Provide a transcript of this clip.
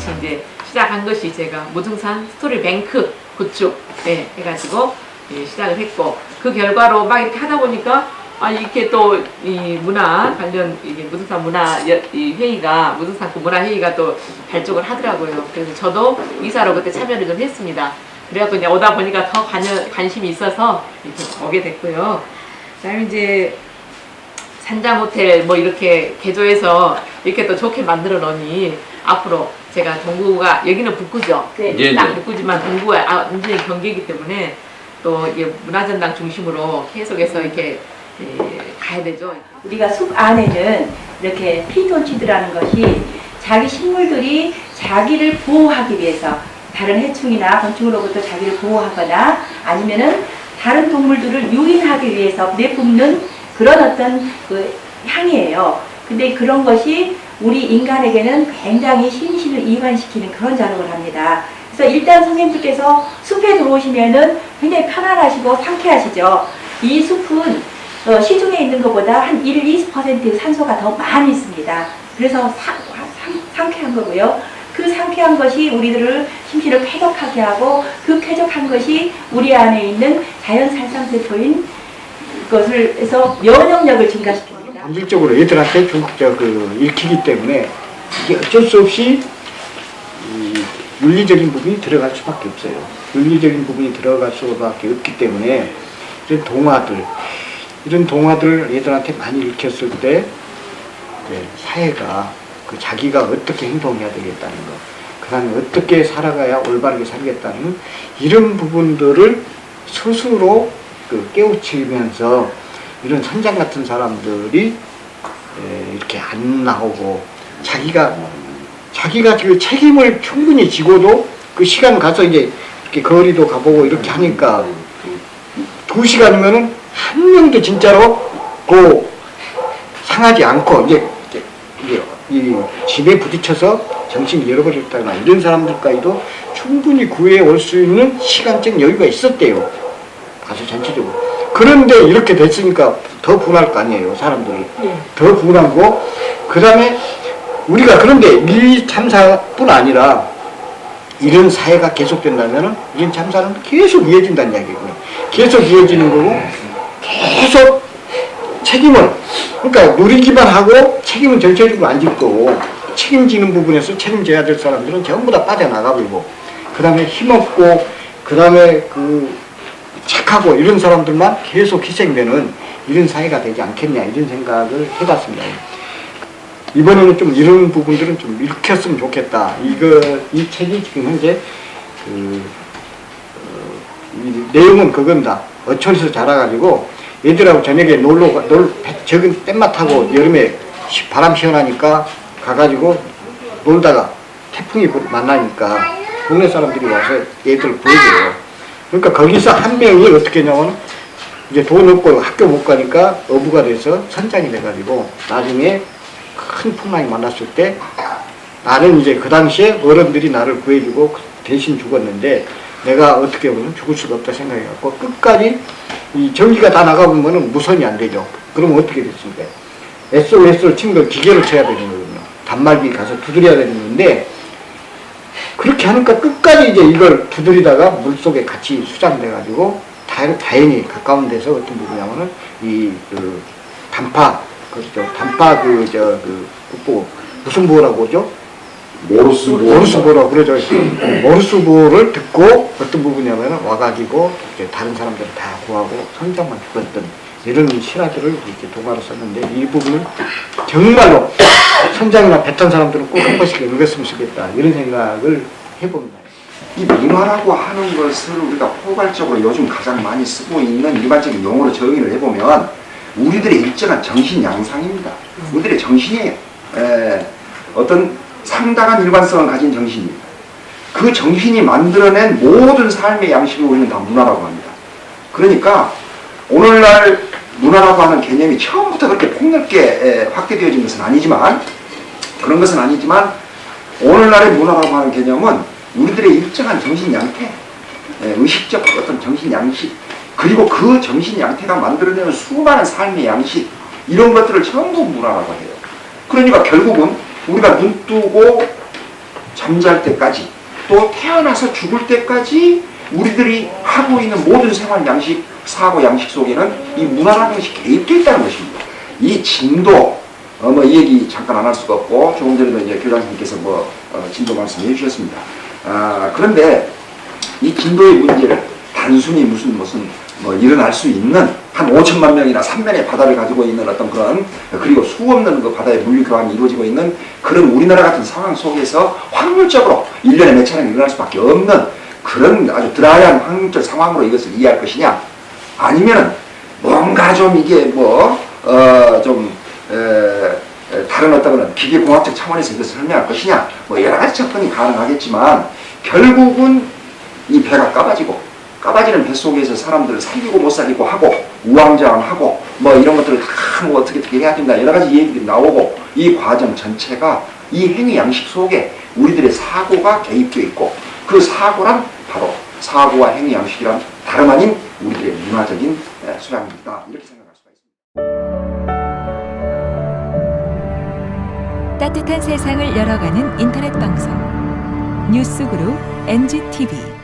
같이 이제 시작한 것이 제가 무등산 스토리 뱅크 구축 해가지고 시작을 했고, 그 결과로 막 이렇게 하다 보니까 이렇게 또 이 문화 관련 이게 무등산 문화 이 회의가 무등산구 문화 회의가 또 발족을 하더라고요. 그래서 저도 이사로 그때 참여를 좀 했습니다. 그래갖고 이제 오다 보니까 더 관심이 있어서 이렇게 오게 됐고요. 그다음에 이제 산장 호텔 뭐 이렇게 개조해서 이렇게 또 좋게 만들어 놓으니 앞으로 제가 동구가 여기는 북구죠. 네. 딱 북구지만 동구가 완전히 경계이기 때문에 또 문화전당 중심으로 계속해서 이렇게 가야 되죠. 우리가 숲 안에는 이렇게 피톤치드라는 것이 자기 식물들이 자기를 보호하기 위해서 다른 해충이나 곤충으로부터 자기를 보호하거나 아니면은 다른 동물들을 유인하기 위해서 내뿜는 그런 어떤 그 향이에요. 근데 그런 것이 우리 인간에게는 굉장히 심신을 이완시키는 그런 작용을 합니다. 그래서 일단 선생님들께서 숲에 들어오시면은 굉장히 편안하시고 상쾌하시죠. 이 숲은 시중에 있는 것보다 한 1-20% 산소가 더 많이 있습니다. 그래서 상쾌한 거고요. 그 상쾌한 것이 우리들을 심신을 쾌적하게 하고, 그 쾌적한 것이 우리 안에 있는 자연 살상세포인 것을 해서 면역력을 증가시킵니다. 본질적으로 애들한테 읽히기 때문에 이게 어쩔 수 없이 윤리적인 부분이 들어갈 수밖에 없어요. 윤리적인 부분이 들어갈 수밖에 없기 때문에 이런 동화들을 애들한테 많이 읽혔을 때 사회가 자기가 어떻게 행동해야 되겠다는 것, 그 다음에 어떻게 살아가야 올바르게 살겠다는 이런 부분들을 스스로 깨우치면서 이런 선장 같은 사람들이 이렇게 안 나오고 자기가 그 책임을 충분히 지고도 그 시간 가서 이제 이렇게 거리도 가보고 이렇게 하니까 2시간이면은 한 명도 진짜로 상하지 않고 이제 이 집에 부딪혀서 정신이 잃어버렸다거나 이런 사람들까지도 충분히 구해 올 수 있는 시간적 여유가 있었대요. 가서 전체적으로. 그런데 이렇게 됐으니까 더 분할 거 아니에요, 사람들이. 더 분하고, 그 다음에 우리가 그런데 밀참사뿐 아니라 이런 사회가 계속된다면 이런 참사는 계속 이어진다는 이야기고요. 계속 이어지는 거고, 계속 책임을, 그러니까 누리기만 하고 책임은 전체적으로 안 질 거고, 책임지는 부분에서 책임져야 될 사람들은 전부 다 빠져나가버리고, 그 다음에 힘없고, 그 다음에 착하고 이런 사람들만 계속 희생되는 이런 사회가 되지 않겠냐, 이런 생각을 해봤습니다. 이번에는 좀 이런 부분들은 좀 읽혔으면 좋겠다. 이 책이 지금 현재 이 내용은 그건다. 어촌에서 자라가지고 애들하고 저녁에 적은 뗏마 타고 여름에 바람 시원하니까 가가지고 놀다가 태풍이 만나니까 동네 사람들이 와서 애들을 보여줘요. 그러니까 거기서 한 명이 어떻게 했냐면 이제 돈 없고 학교 못 가니까 어부가 돼서 선장이 돼가지고 나중에 큰 풍랑이 만났을 때 나는 이제 그 당시에 어른들이 나를 구해주고 대신 죽었는데 내가 어떻게 보면 죽을 수가 없다 생각해갖고 끝까지 이 전기가 다 나가보면은 무선이 안 되죠. 그러면 어떻게 됐습니까? SOS를 친 걸 기계로 쳐야 되는 거거든요. 단말기 가서 두드려야 되는 건데 그렇게 하니까 끝까지 이제 이걸 두드리다가 물속에 같이 수장돼가지고 다행히 가까운 데서 어떤 부분이냐면은 단파 무슨 보라고 하죠? 모르스보라고 그러죠. 모르스보를 듣고 어떤 부분이냐면 와가지고 이제 다른 사람들 다 구하고 선장만 죽었던 이런 실화들을 이렇게 동화로 썼는데 이 부분을 정말로 선장이나 배 탄 사람들은 꼭 한 번씩 읽었으면 좋겠다 이런 생각을 해봅니다. 이 문화라고 하는 것을 우리가 포괄적으로 요즘 가장 많이 쓰고 있는 일반적인 용어로 정의를 해보면 우리들의 일정한 정신 양상입니다. 우리들의 정신이에요. 어떤 상당한 일관성을 가진 정신입니다. 그 정신이 만들어낸 모든 삶의 양식을 우리는 다 문화라고 합니다. 그러니까 오늘날 문화라고 하는 개념이 처음부터 그렇게 폭넓게 확대되어진 것은 아니지만 오늘날의 문화라고 하는 개념은 우리들의 일정한 정신 양태, 의식적 어떤 정신 양식, 그리고 그 정신 양태가 만들어내는 수많은 삶의 양식, 이런 것들을 전부 문화라고 해요. 그러니까 결국은 우리가 눈 뜨고 잠잘 때까지 또 태어나서 죽을 때까지 우리들이 하고 있는 모든 생활 양식, 사고 양식 속에는 이 문화라는 것이 개입되어 있다는 것입니다. 이 진도, 이 얘기 잠깐 안 할 수가 없고, 조금 전에도 이제 교장선생님께서 진도 말씀해 주셨습니다. 그런데 이 진도의 문제를 단순히 무슨 일어날 수 있는 한 5천만 명이나 3면의 바다를 가지고 있는 어떤 그런, 그리고 수없는 그 바다의 물류 교환이 이루어지고 있는 그런 우리나라 같은 상황 속에서 확률적으로 1년에 몇 차례 일어날 수밖에 없는 그런 아주 드라이한 확률적 상황으로 이것을 이해할 것이냐, 아니면은 뭔가 좀 이게 다른 어떤 기계공학적 차원에서 이것을 설명할 것이냐, 여러 가지 접근이 가능하겠지만 결국은 이 배가 까바지는 배 속에서 사람들을 살리고 못 살리고 하고 우왕좌왕하고 이런 것들을 다 어떻게 해야 된다, 여러 가지 얘기들이 나오고, 이 과정 전체가 이 행위 양식 속에 우리들의 사고가 개입되어 있고, 그 사고란 바로 사고와 행위 양식이란 다름 아닌 우리들의 문화적인 소양입니다. 이렇게 생각할 수가 있습니다. 따뜻한 세상을 열어가는 인터넷 방송 뉴스그룹 NGTV.